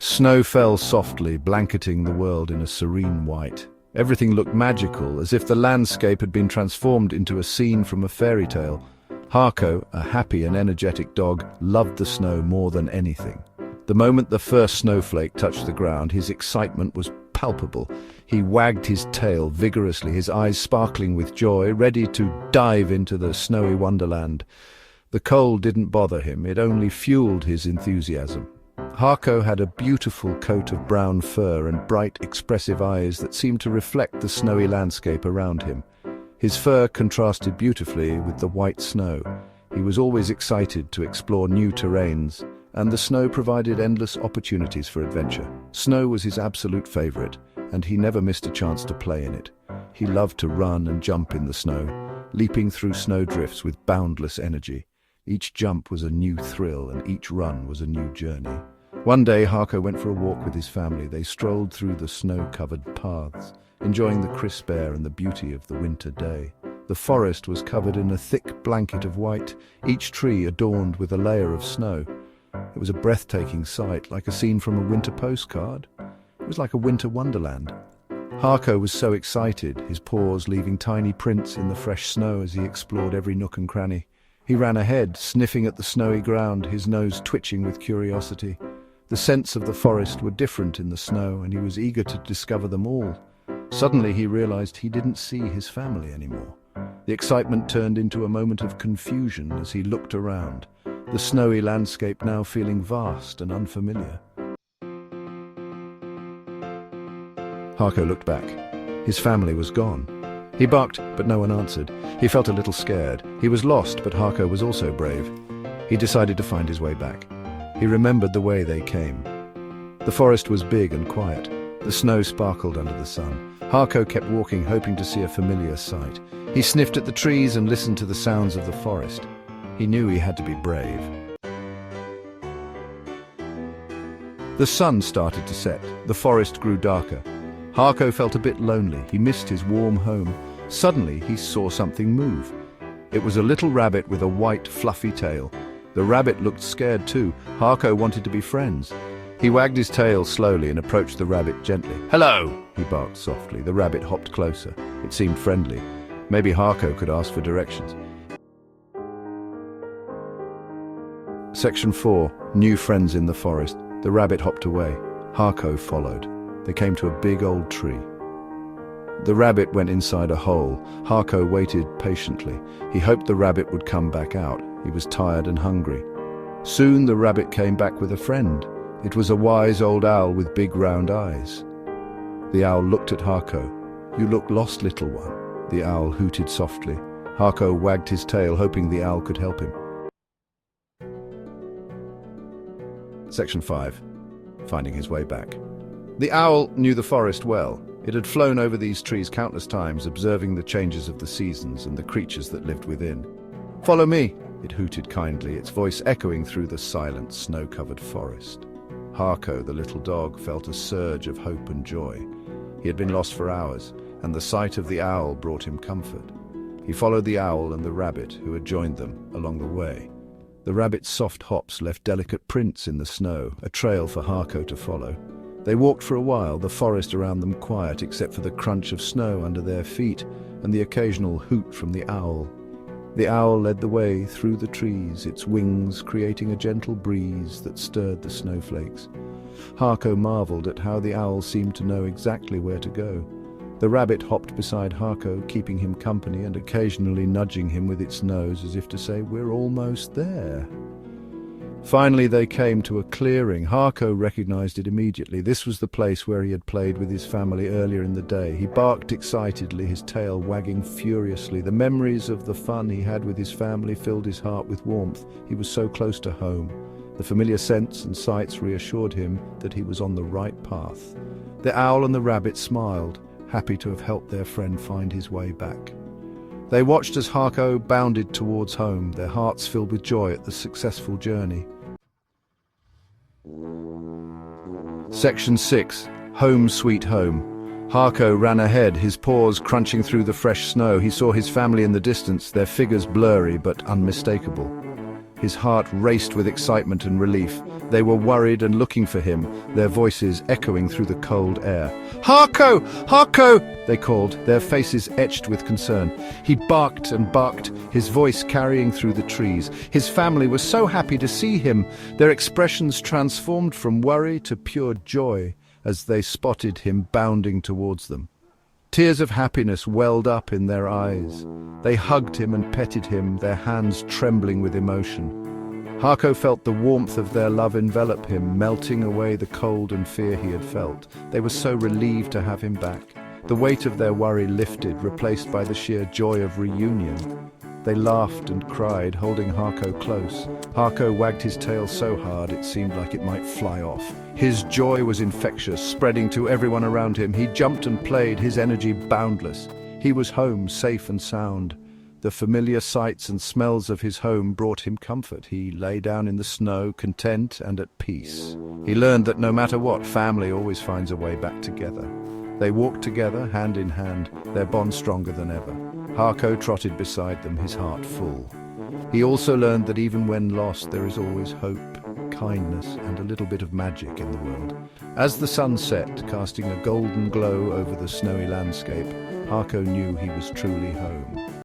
Snow fell softly, blanketing the world in a serene white. Everything looked magical, as if the landscape had been transformed into a scene from a fairy tale. Harco, a happy and energetic dog, loved the snow more than anything. The moment the first snowflake touched the ground, his excitement was palpable. He wagged his tail vigorously, his eyes sparkling with joy, ready to dive into the snowy wonderland. The cold didn't bother him, it only fueled his enthusiasm. Harco had a beautiful coat of brown fur and bright, expressive eyes that seemed to reflect the snowy landscape around him. His fur contrasted beautifully with the white snow. He was always excited to explore new terrains, and the snow provided endless opportunities for adventure. Snow was his absolute favorite, and he never missed a chance to play in it. He loved to run and jump in the snow, leaping through snowdrifts with boundless energy. Each jump was a new thrill, and each run was a new journey. One day, Harco went for a walk with his family. They strolled through the snow-covered paths, enjoying the crisp air and the beauty of the winter day. The forest was covered in a thick blanket of white, each tree adorned with a layer of snow. It was a breathtaking sight, like a scene from a winter postcard. It was like a winter wonderland. Harco was so excited, his paws leaving tiny prints in the fresh snow as he explored every nook and cranny. He ran ahead, sniffing at the snowy ground, his nose twitching with curiosity. The scents of the forest were different in the snow, and he was eager to discover them all. Suddenly he realized he didn't see his family anymore. The excitement turned into a moment of confusion as he looked around, the snowy landscape now feeling vast and unfamiliar. Harco looked back. His family was gone. He barked, but no one answered. He felt a little scared. He was lost, but Harco was also brave. He decided to find his way back. He remembered the way they came. The forest was big and quiet. The snow sparkled under the sun. Harco kept walking, hoping to see a familiar sight. He sniffed at the trees and listened to the sounds of the forest. He knew he had to be brave. The sun started to set. The forest grew darker. Harco felt a bit lonely. He missed his warm home. Suddenly, he saw something move. It was a little rabbit with a white, fluffy tail. The rabbit looked scared too. Harco wanted to be friends. He wagged his tail slowly and approached the rabbit gently. "Hello!" he barked softly. The rabbit hopped closer. It seemed friendly. Maybe Harco could ask for directions. Section 4. New friends in the forest. The rabbit hopped away. Harco followed. They came to a big old tree. The rabbit went inside a hole. Harco waited patiently. He hoped the rabbit would come back out. He was tired and hungry. Soon the rabbit came back with a friend. It was a wise old owl with big round eyes. The owl looked at Harco. "You look lost, little one," the owl hooted softly. Harco wagged his tail, hoping the owl could help him. Section 5. Finding his way back. The owl knew the forest well. It had flown over these trees countless times, observing the changes of the seasons and the creatures that lived within. "Follow me," it hooted kindly, its voice echoing through the silent, snow-covered forest. Harco, the little dog, felt a surge of hope and joy. He had been lost for hours, and the sight of the owl brought him comfort. He followed the owl and the rabbit, who had joined them, along the way. The rabbit's soft hops left delicate prints in the snow, a trail for Harco to follow. They walked for a while, the forest around them quiet except for the crunch of snow under their feet and the occasional hoot from the owl. The owl led the way through the trees, its wings creating a gentle breeze that stirred the snowflakes. Harco marveled at how the owl seemed to know exactly where to go. The rabbit hopped beside Harco, keeping him company and occasionally nudging him with its nose as if to say, "We're almost there." Finally they came to a clearing. Harco recognized it immediately. This was the place where he had played with his family earlier in the day. He barked excitedly, his tail wagging furiously. The memories of the fun he had with his family filled his heart with warmth. He was so close to home. The familiar scents and sights reassured him that he was on the right path. The owl and the rabbit smiled, happy to have helped their friend find his way back. They watched as Harco bounded towards home, their hearts filled with joy at the successful journey. Section 6. Home Sweet Home. Harco ran ahead, his paws crunching through the fresh snow. He saw his family in the distance, their figures blurry but unmistakable. His heart raced with excitement and relief. They were worried and looking for him, their voices echoing through the cold air. "Harco! Harco!" they called, their faces etched with concern. He barked and barked, his voice carrying through the trees. His family was so happy to see him, their expressions transformed from worry to pure joy as they spotted him bounding towards them. Tears of happiness welled up in their eyes. They hugged him and petted him, their hands trembling with emotion. Harco felt the warmth of their love envelop him, melting away the cold and fear he had felt. They were so relieved to have him back. The weight of their worry lifted, replaced by the sheer joy of reunion. They laughed and cried, holding Harco close. Harco wagged his tail so hard it seemed like it might fly off. His joy was infectious, spreading to everyone around him. He jumped and played, his energy boundless. He was home, safe and sound. The familiar sights and smells of his home brought him comfort. He lay down in the snow, content and at peace. He learned that no matter what, family always finds a way back together. They walked together, hand in hand, their bond stronger than ever. Harco trotted beside them, his heart full. He also learned that even when lost, there is always hope, kindness, and a little bit of magic in the world. As the sun set, casting a golden glow over the snowy landscape, Harco knew he was truly home.